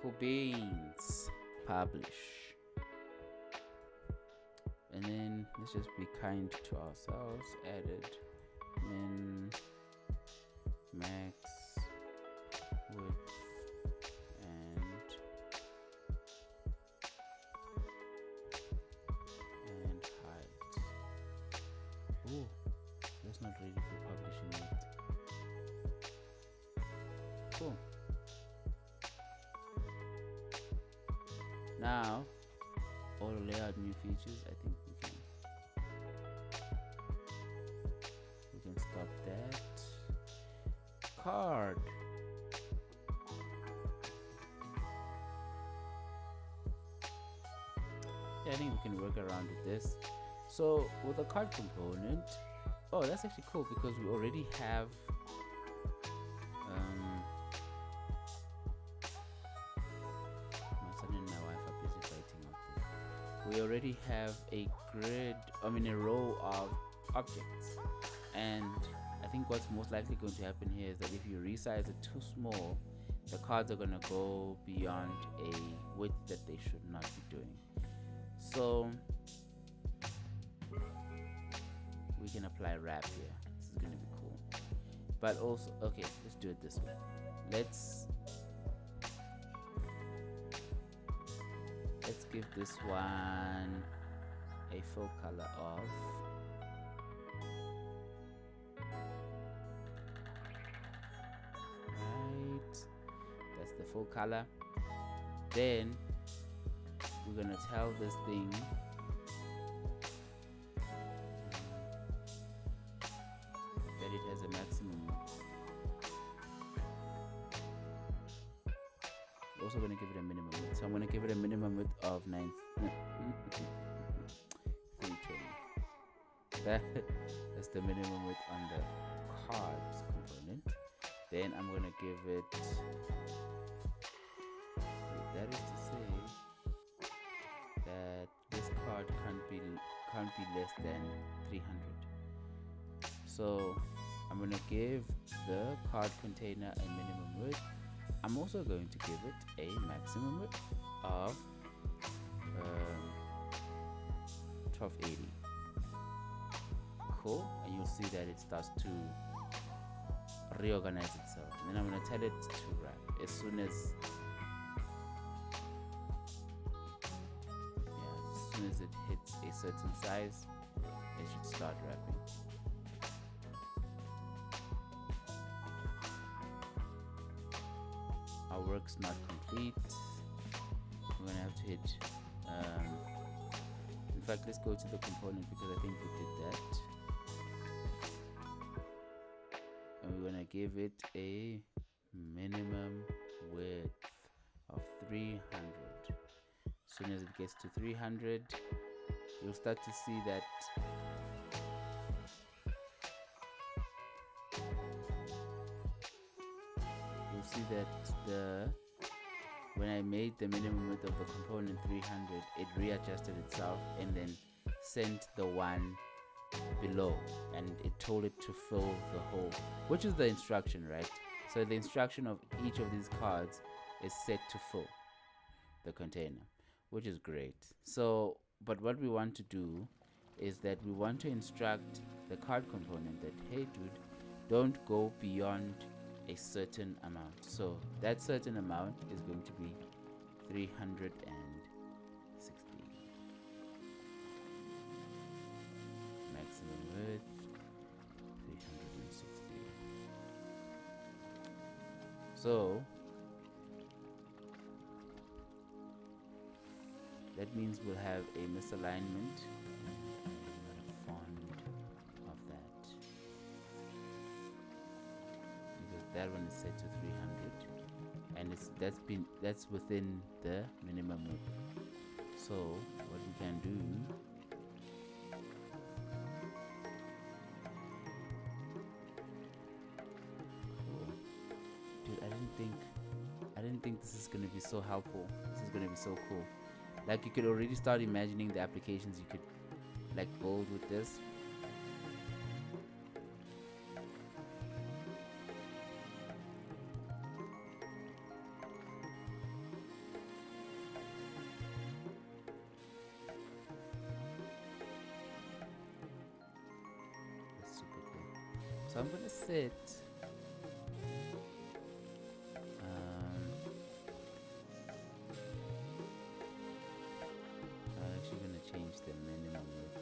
cool beans. Publish. And then let's just be kind to ourselves. Added min max width and height. Oh, that's not ready for publishing yet. Cool. Now, all layout new features. I think we can stop that. Card. Yeah, I think we can work around with this. So with the card component, oh, that's actually cool because we already have we already have a grid, a row of objects. And I think what's most likely going to happen here is that if you resize it too small, the cards are going to go beyond a width that they should not be doing. So we can apply wrap here. This is going to be cool. But also, okay, let's do it this way. Let's give this one a full color of right. That's the full color. Then we're gonna tell this thing that it has a maximum. Also going to give it a minimum width. So I'm going to give it a minimum width of 320. That's the minimum width on the cards component. Then I'm going to give it, that is to say that this card can't be less than 300. So I'm going to give the card container a minimum width. I'm also going to give it a maximum width of 1280. Cool, and you'll see that it starts to reorganize itself. And then I'm going to tell it to wrap as soon as it hits a certain size. It should start wrapping. Our work's not complete. We're gonna have to hit in fact, let's go to the component because I think we did that, and we're gonna give it a minimum width of 300. As soon as it gets to 300, you'll start to see that when I made the minimum width of the component 300, it readjusted itself and then sent the one below, and it told it to fill the hole, which is the instruction, right? So the instruction of each of these cards is set to fill the container, which is great. So, but what we want to do is that we want to instruct the card component that, hey dude, don't go beyond a certain amount. So that certain amount is going to be 360. Maximum width 360. So that means we'll have a misalignment. That one is set to 300, and that's within the minimum width. So what we can do, dude, I didn't think this is gonna be so helpful. This is gonna be so cool. Like, you could already start imagining the applications you could like build with this. So I'm gonna set I'm actually gonna change the minimum width.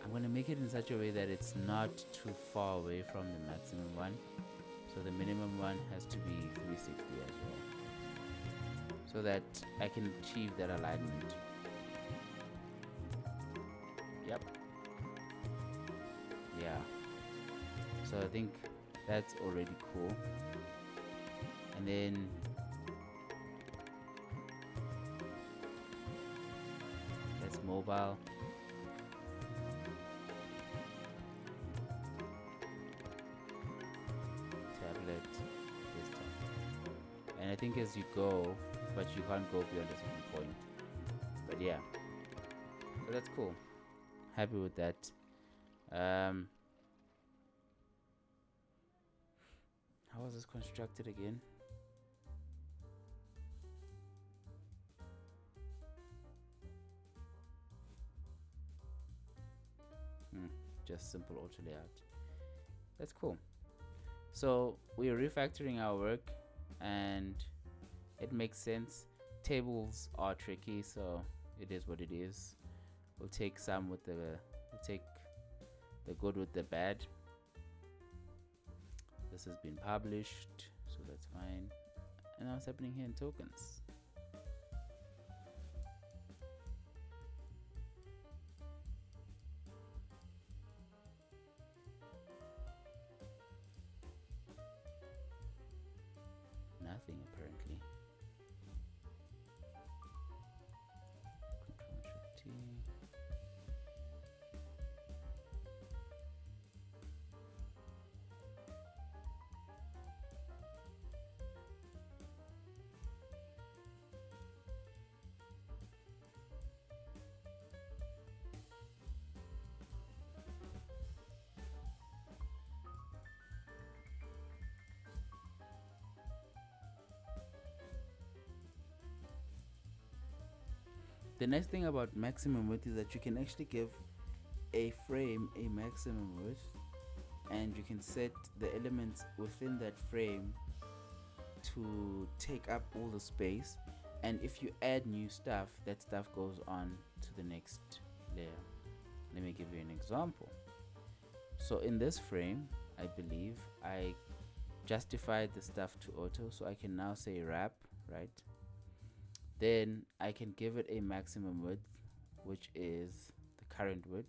I'm gonna make it in such a way that it's not too far away from the maximum one. So the minimum one has to be 360 as well, so that I can achieve that alignment. Yep. Yeah. So I think that's already cool. And then that's mobile. Tablet, desktop. And I think as you go, but you can't go beyond a certain point. But yeah. So that's cool. Happy with that. How was this constructed again? Just simple auto layout. That's cool. So we're refactoring our work, and it makes sense. Tables are tricky, so it is what it is. We'll take we'll take the good with the bad. This has been published, so that's fine. And now what's happening here in tokens? Nothing apparently. Control-Shift-T. The nice thing about maximum width is that you can actually give a frame a maximum width, and you can set the elements within that frame to take up all the space, and if you add new stuff, that stuff goes on to the next layer. Let me give you an example. So in this frame, I believe I justified the stuff to auto, so I can now say wrap, right? Then I can give it a maximum width, which is the current width,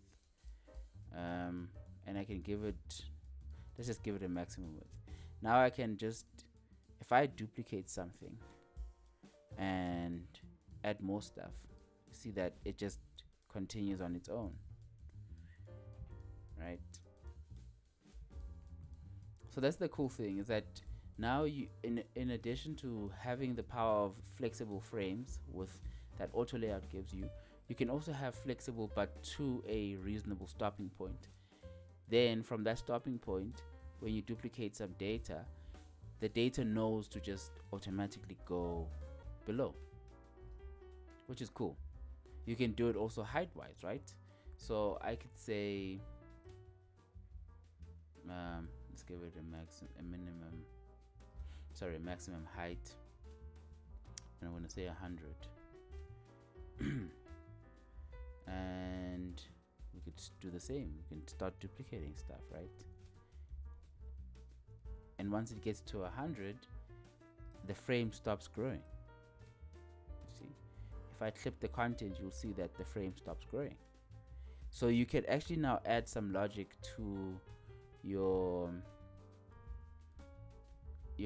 and I can give it, let's just give it a maximum width. Now I can just, if I duplicate something and add more stuff, you see that it just continues on its own, right? So that's the cool thing, is that now you, in addition to having the power of flexible frames with that auto layout gives you, you can also have flexible but to a reasonable stopping point. Then from that stopping point, when you duplicate some data, the data knows to just automatically go below, which is cool. You can do it also height wise, right? So I could say let's give it a maximum height, and I'm going to say 100. And we could do the same. We can start duplicating stuff, right? And once it gets to 100, the frame stops growing. See, if I clip the content, you'll see that the frame stops growing. So you can actually now add some logic to your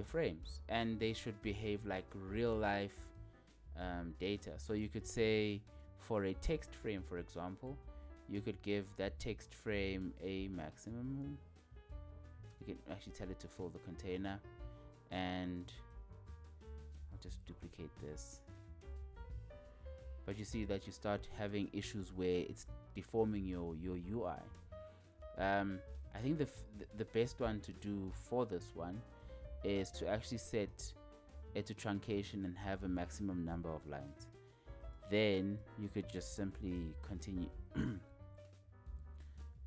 frames, and they should behave like real life data. So you could say, for a text frame, for example, you could give that text frame a maximum. You can actually tell it to fill the container, and I'll just duplicate this. But you see that you start having issues where it's deforming your UI. I think the best one to do for this one is to actually set it to truncation and have a maximum number of lines. Then you could just simply continue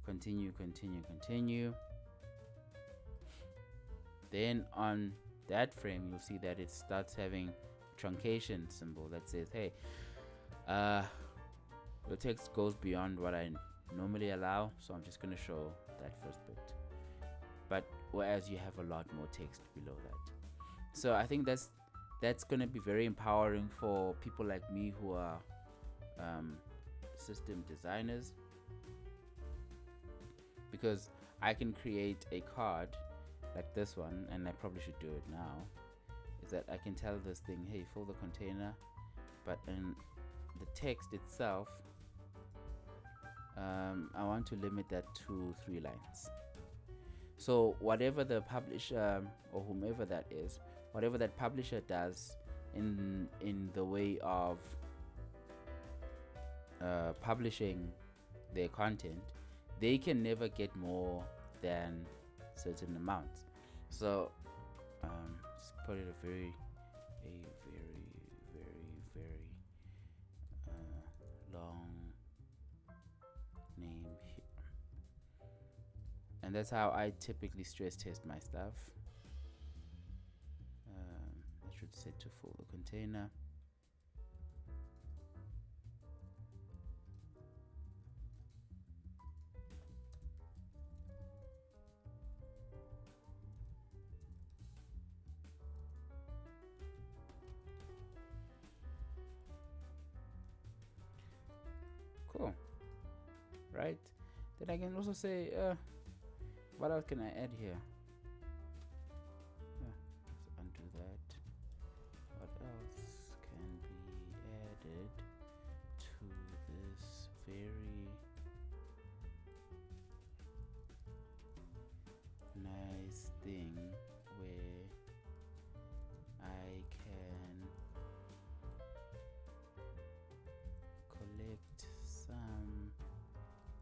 continue. Then on that frame, you'll see that it starts having a truncation symbol that says, hey, your text goes beyond what I normally allow, so I'm just going to show that first bit. But whereas you have a lot more text below that. So I think that's going to be very empowering for people like me who are system designers, because I can create a card like this one, and I probably should do it now, is that I can tell this thing, hey, fill the container, but in the text itself, I want to limit that to 3 lines. So whatever the publisher or whomever that is, whatever that publisher does in the way of publishing their content, they can never get more than certain amounts. So let's put it a very long name here, and that's how I typically stress test my stuff. I should set to full the container. Cool, right? Then I can also say, what else can I add here? Let's undo that. What else can be added to this very nice thing where I can collect some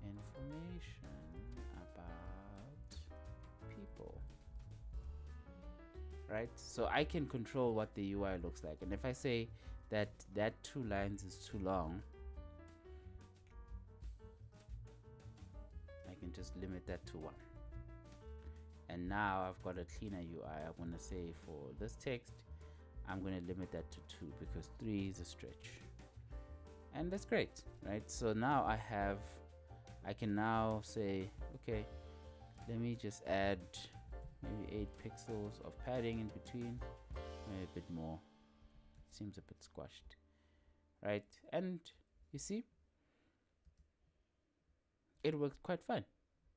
information about people, right? So I can control what the UI looks like, and if I say that 2 lines is too long, I can just limit that to 1. And now I've got a cleaner UI. I'm going to say for this text, I'm going to limit that to 2 because 3 is a stretch. And that's great, right? So now I can now say, okay, let me just add maybe 8 pixels of padding in between, maybe a bit more. Seems a bit squashed, right? And you see, it works quite fine.